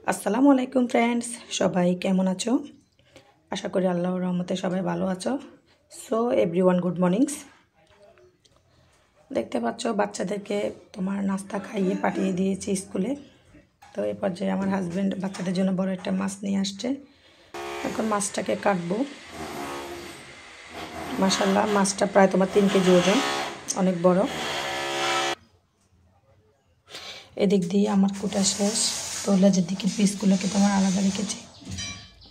আসসালামু আলাইকুম ফ্রেন্ডস, সবাই কেমন আছো? আশা করি আল্লাহর রহমতে সবাই ভালো আছো। So everyone, good mornings. দেখতে পাচ্ছ বাচ্চাদেরকে তোমার নাস্তা খাইয়ে পাঠিয়ে দিয়েছি স্কুলে। তো এই পর্যায়ে আমার হাজব্যান্ড বাচ্চাদের জন্য বড় একটা মাছ নিয়ে আসছে। এখন মাছটাকে কাটবো। মাশাআল্লাহ, মাছটা প্রায় তোমার 3 কেজি ওজন, অনেক বড়। এদিক দিয়ে আমার কুটা শেষ। তো লেজের দিকের পিসগুলোকে তোমার আলাদা রেখেছি।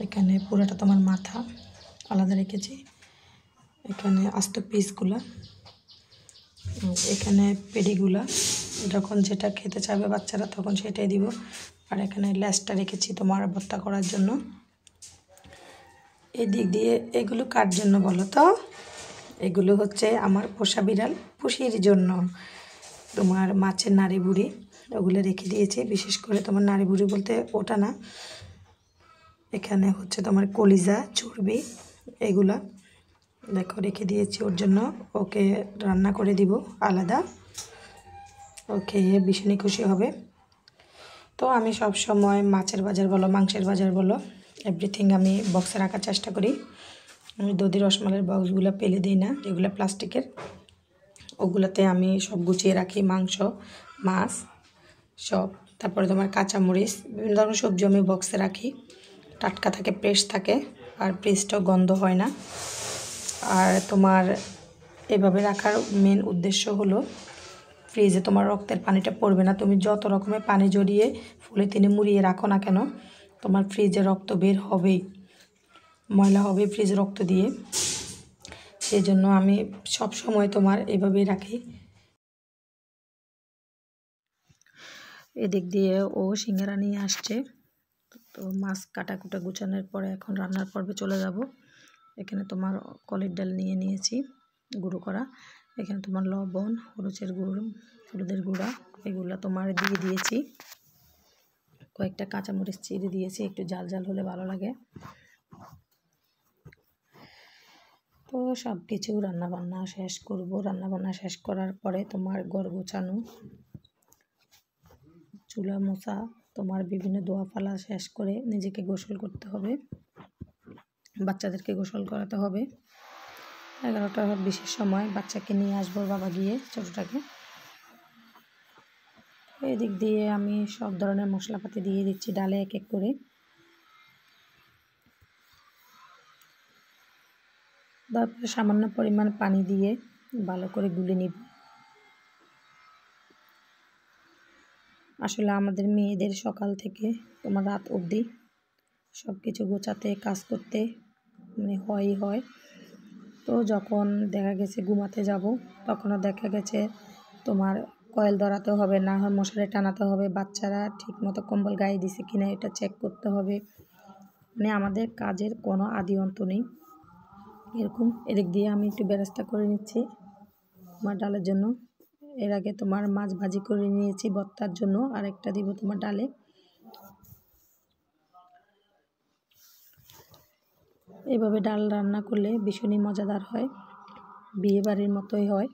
এখানে পুরোটা তোমার মাথা আলাদা রেখেছি। এখানে আস্ত পিসগুলো, এখানে পেডিগুলা, যখন যেটা খেতে চাইবে বাচ্চারা তখন সেটাই দিব। আর এখানে লেজটা রেখেছি তোমার ভর্তা করার জন্য। এই দিক দিয়ে এগুলো কার জন্য বলো তো? এগুলো হচ্ছে আমার পোষা বিড়াল পুষির জন্য। তোমার মাছের নাড়ি বুড়ি ওগুলো রেখে দিয়েছি। বিশেষ করে তোমার নাড়ি বুড়ি বলতে ওটা না, এখানে হচ্ছে তোমার কলিজা, চর্বি, এগুলা দেখো রেখে দিয়েছি ওর জন্য। ওকে রান্না করে দিব আলাদা, ওকে ভীষণই খুশি হবে। তো আমি সব সময় মাছের বাজার বলো, মাংসের বাজার বলো, এভরিথিং আমি বক্সে রাখার চেষ্টা করি। আমি দধি রসমালের বক্সগুলো পেলে দিই না, যেগুলো প্লাস্টিকের, ওগুলোতে আমি সব গুছিয়ে রাখি। মাংস, মাছ সব, তারপরে তোমার কাঁচামরিচ, বিভিন্ন ধরনের সবজি আমি বক্সে রাখি। টাটকা থাকে, ফ্রেশ থাকে, আর ফ্রিজটাও গন্ধ হয় না। আর তোমার এভাবে রাখার মেন উদ্দেশ্য হলো ফ্রিজে তোমার রক্তের পানিটা পড়বে না। তুমি যত রকমের পানি জড়িয়ে পলিথিনে মুড়িয়ে রাখো না কেন, তোমার ফ্রিজে রক্ত বের হবেই, ময়লা হবে ফ্রিজে রক্ত দিয়ে। সেই জন্য আমি সব সময় তোমার এভাবেই রাখি। এদিক দিয়ে ও সিঙ্গারা নিয়ে আসছে। তো মাছ কাটাকুটা গুছানোর পরে এখন রান্নার পর্বে চলে যাব। এখানে তোমার কলের ডাল নিয়ে নিয়েছি গুঁড়ো করা। এখানে তোমার লবণ, হলুদের গুঁড়া এগুলো তোমার দিয়ে দিয়েছি। কয়েকটা কাঁচামরিচ চিড়ে দিয়েছি, একটু ঝাল ঝাল হলে ভালো লাগে। তো সব কিছু রান্নাবান্না শেষ করব। রান্নাবান্না শেষ করার পরে তোমার ঘর গোছানো, চুলা মোছা, তোমার বিভিন্ন দোয়া ফালা শেষ করে নিজেকে গোসল করতে হবে, বাচ্চাদেরকে গোসল করাতে হবে। 11টা বিশেষ সময় বাচ্চাকে নিয়ে আসবো বাবা গিয়ে, ছোটোটাকে। এদিক দিয়ে আমি সব ধরনের মশলাপাতি দিয়ে দিচ্ছি ডালে এক এক করে। তারপরে সামান্য পরিমাণ পানি দিয়ে ভালো করে গুলে নিব। আসলে আমাদের মেয়েদের সকাল থেকে তোমার রাত অবধি সব কিছু গোছাতে, কাজ করতে মানে হয়। তো যখন দেখা গেছে ঘুমাতে যাব, তখনও দেখা গেছে তোমার কয়েল ধরাতে হবে, না হয় মশারি টানাতে হবে, বাচ্চারা ঠিকমতো কম্বল গায়ে দিছে কিনা এটা চেক করতে হবে। মানে আমাদের কাজের কোনো আদি অন্ত নেই এরকম। এদিক দিয়ে আমি একটু বেরেস্তা করে নিচ্ছি তোমার ডালের জন্য। এর আগে তোমার মাছ ভাজি করে নিয়েছি ভর্তার জন্য, আর একটা দিব তোমার ডালে। এভাবে ডাল রান্না করলে ভীষণই মজাদার হয়, বিয়ে বাড়ির মতোই হয়।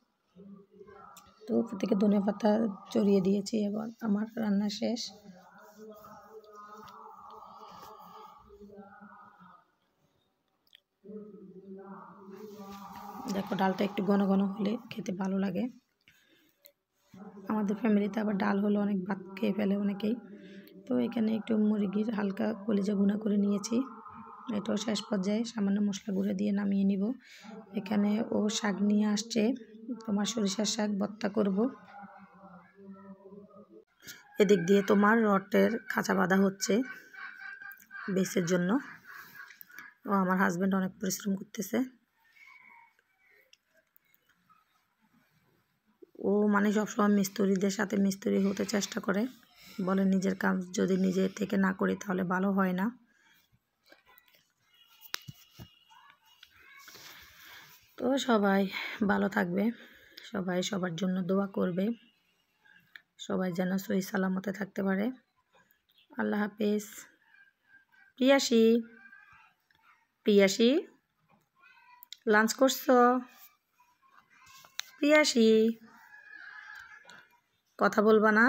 তো উপর থেকে ধনেপাতা চড়িয়ে দিয়েছি। এবার আমার রান্না শেষ। দেখো ডালটা একটু ঘন ঘন হলে খেতে ভালো লাগে। আমাদের ফ্যামিলিতে আবার ডাল হলে অনেক ভাত খেয়ে ফেলে অনেকেই। তো এখানে একটু মুরগির হালকা কলিজা ভুনা করে নিয়েছি। এটাও শেষ পর্যায়ে সামান্য মশলা গুঁড়ো দিয়ে নামিয়ে নিব। এখানে ও শাক নিয়ে আসছে, তোমার সরিষার শাক ভর্তা করব। এদিক দিয়ে তোমার রটের খাঁচা বাঁধা হচ্ছে বেসের জন্য। ও আমার হাজব্যান্ড অনেক পরিশ্রম করতেছে। ও মানে সবসময় মিস্ত্রিদের সাথে মিস্ত্রি হতে চেষ্টা করে, বলে নিজের কাজ যদি নিজে থেকে না করি তাহলে ভালো হয় না। তো সবাই ভালো থাকবে, সবাই সবার জন্য দোয়া করবে, সবাই যেন সহি সালামতে থাকতে পারে। আল্লাহ হাফেজ। প্রিয়াসী লাঞ্চ করছো? প্রিয়াসী কথা বলবা না?